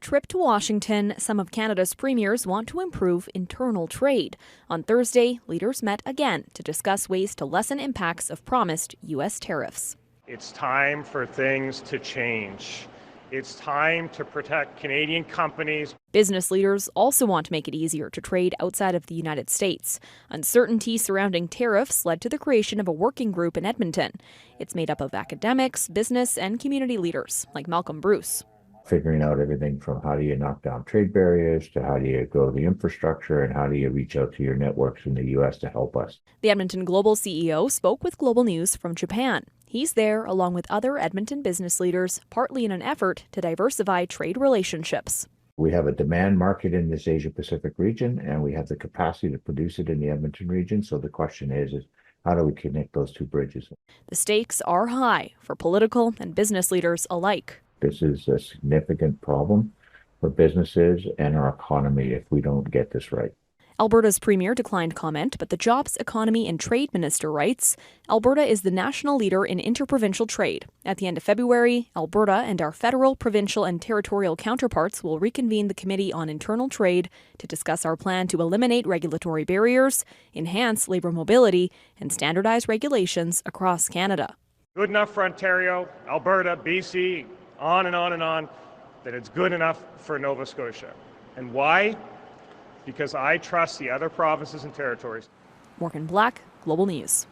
trip to Washington, some of Canada's premiers want to improve internal trade. On Thursday, leaders met again to discuss ways to lessen impacts of promised U.S. tariffs. It's time for things to change. It's time to protect Canadian companies. Business leaders also want to make it easier to trade outside of the United States. Uncertainty surrounding tariffs led to the creation of a working group in Edmonton. It's made up of academics, business, and community leaders, like Malcolm Bruce. Figuring out everything from how do you knock down trade barriers to how do you grow the infrastructure and how do you reach out to your networks in the U.S. to help us. The Edmonton Global CEO spoke with Global News from Japan. He's there along with other Edmonton business leaders, partly in an effort to diversify trade relationships. We have a demand market in this Asia-Pacific region, and we have the capacity to produce it in the Edmonton region. So the question is how do we connect those two bridges? The stakes are high for political and business leaders alike. This is a significant problem for businesses and our economy if we don't get this right. Alberta's premier declined comment, but the Jobs, Economy and Trade Minister writes, Alberta is the national leader in interprovincial trade. At the end of February, Alberta and our federal, provincial and territorial counterparts will reconvene the Committee on Internal Trade to discuss our plan to eliminate regulatory barriers, enhance labor mobility, and standardize regulations across Canada. Good enough for Ontario, Alberta, BC, on and on and on, that it's good enough for Nova Scotia. And why? Because I trust the other provinces and territories. Morgan Black, Global News.